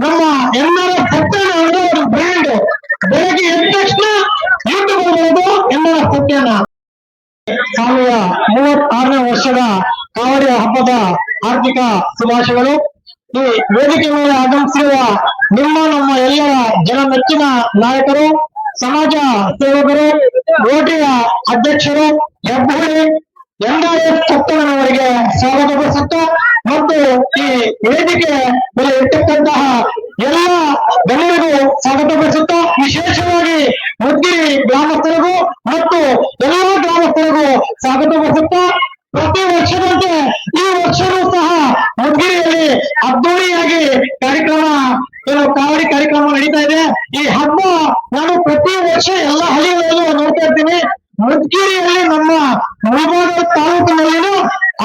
ನಮ್ಮ ಎಲ್ಲರ ಸತ್ಯನ ಅಂದ್ರೆ ಒಂದು ಬ್ರ್ಯಾಂಡ್. ಬೆಳಗ್ಗೆ ಎದ್ದ ತಕ್ಷಣ ಯೂಟ್ಯೂಬ್ ಬರೋದು ಎಲ್ಲರ ಸತ್ಯನ. 2036ನೇ ವರ್ಷದ ಕಾವಡಿ ಹಬ್ಬದ ಆರ್ಥಿಕ ಶುಭಾಶಯಗಳು. ಈ ವೇದಿಕೆ ಮೇಲೆ ಆಗಮಿಸಿರುವ ನಮ್ಮ ಎಲ್ಲರ ಜನಮೆಚ್ಚಿನ ನಾಯಕರು, ಸಮಾಜ ಸೇವಕರು, ರೋಟರಿಯ ಅಧ್ಯಕ್ಷರು, ಹೆಬ್ಬಳ್ಳಿ NRS ಪುತ್ತಣ್ಣನವರಿಗೆ ಸ್ವಾಗತ ಪಡಿಸುತ್ತಾ ಮತ್ತು ಈ ವೇದಿಕೆ ಮೇಲೆ ಇರ್ತಕ್ಕಂತಹ ಎಲ್ಲ ಗಣ್ಯರಿಗೂ ಸ್ವಾಗತ ಪಡಿಸುತ್ತಾ, ವಿಶೇಷವಾಗಿ ಮುದ್ಗಿರಿ ಗ್ರಾಮಸ್ಥರಿಗೂ ಮತ್ತು ಎಲ್ಲ ಗ್ರಾಮಸ್ಥರಿಗೂ ಸ್ವಾಗತ ಪಡಿಸುತ್ತಾ, ಪ್ರತಿ ವರ್ಷದಂತೆ ಈ ವರ್ಷವೂ ಸಹ ಮುದ್ಗಿರಿಯಲ್ಲಿ ಅದ್ದೂರಿಯಾಗಿ ಕಾರ್ಯಕ್ರಮ ಕಾವಡಿ ಕಾರ್ಯಕ್ರಮ ನಡೀತಾ ಇದೆ. ಈ ಹಬ್ಬ ನಾನು ಪ್ರತಿ ವರ್ಷ ಎಲ್ಲ ಹಳ್ಳಿಗಳಲ್ಲೂ ನೋಡ್ತಾ ಇರ್ತೀನಿ. ಮುದ್ಗಿರಿಯಲ್ಲಿ ನಮ್ಮ ಮುಳಬಾಗಿಲು ತಾಲೂಕಿನಲ್ಲಿನೂ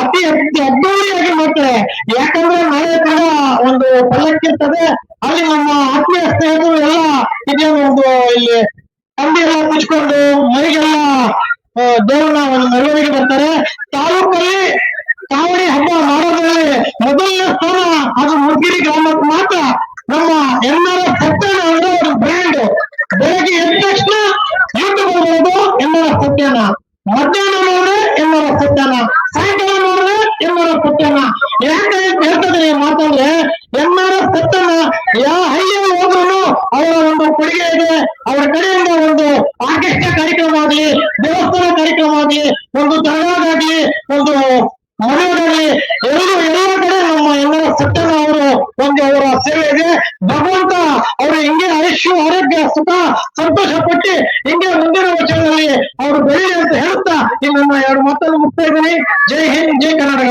ಅತಿ ಅದ್ದೂರಿಯಾಗಿ ಮಾಡ್ತಾರೆ. ಯಾಕಂದ್ರೆ ನಾಳೆ ಕೂಡ ಒಂದು ಪಲ್ಲಕ್ಕಿ ಇರ್ತದೆ, ಅಲ್ಲಿ ನಮ್ಮ ಆತ್ಮೀಯ ಸ್ನೇಹಿತರು ಎಲ್ಲ ಇದೇನು ಒಂದು ಇಲ್ಲಿ ತಂಡಿ ಎಲ್ಲ ಮುಚ್ಕೊಂಡು ಮನೆಗೆಲ್ಲ ದೇವರನ್ನ ಒಂದು ಮೆರವಣಿಗೆ ಬರ್ತಾರೆ. ತಾಲೂಕಲ್ಲಿ ಕಾವಡಿ ಹಬ್ಬ ಮಾಡೋದ್ರಲ್ಲಿ ಮೊದಲನೇ ಸ್ಥಾನ ಅದು ಮುದ್ಗಿರಿ ಗ್ರಾಮಕ್ಕೆ ಮಾತ್ರ. ನಮ್ಮ ಎಲ್ಲರ ಸತ್ಯನ ಅಂದ್ರೆ ಒಂದು ಬ್ರ್ಯಾಂಡ್. ಬೆಳಗ್ಗೆ ಎದ್ದ ತಕ್ಷಣ ಯೂಟ್ಯೂಬ್ ಬರೋದು ಎಲ್ಲರ ಸತ್ಯನ, ಮಧ್ಯಾಹ್ನ ನೋಡ್ರೆ ಎಲ್ಲರ ಸತ್ಯನ, ಸಾಯಂಕಾಲ ನೋಡ್ರೆ ಎಲ್ಲರ ಸತ್ಯನ. ಯಾಕೆ ಹೇಳ್ತದೆ ಮಾತಂದ್ರೆ ಎಲ್ಲರ ಸತ್ಯನ ಯಾವ ಹಳ್ಳಿಯಲ್ಲಿ ಹೋದ್ರು ಅವರ ಒಂದು ಕೊಡುಗೆ ಇದೆ. ಅವರ ಕಡೆಯಿಂದ ಒಂದು ಆರ್ಕೆಸ್ಟ್ರಾ ಕಾರ್ಯಕ್ರಮ ಆಗ್ಲಿ, ದೇವಸ್ಥಾನ ಕಾರ್ಯಕ್ರಮ ಆಗ್ಲಿ, ಒಂದು ದರ್ಗಾದಾಗ್ಲಿ, ಒಂದು ಮನೆಯಾಗಲಿ, ಎಲ್ಲ ಕಡೆ ನಮ್ಮ ಎಲ್ಲರ ಸತ್ಯನ ಅವರು ಒಂದು ಅವರ ಸೇವೆ ಇದೆ. ಭಗವಂತ ಅವರು ಹಿಂಗೆ ಆರೋಗ್ಯ ಸುಖ ಸಂತೋಷ ಪಟ್ಟು ಹಿಂಗೆ ಮುಂದಿನ ವರ್ಷಗಳಲ್ಲಿ ಅವರು ಬೆಳೆಯಲಿ ಅಂತ ಹೇಳುತ್ತಾ ಈ ನನ್ನ 2 ಮಾತನ್ನು ಮುಕ್ತಾ ಇದ್ದೀನಿ. ಜೈ ಹಿಂದ್, ಜೈ ಕರ್ನಾಟಕ.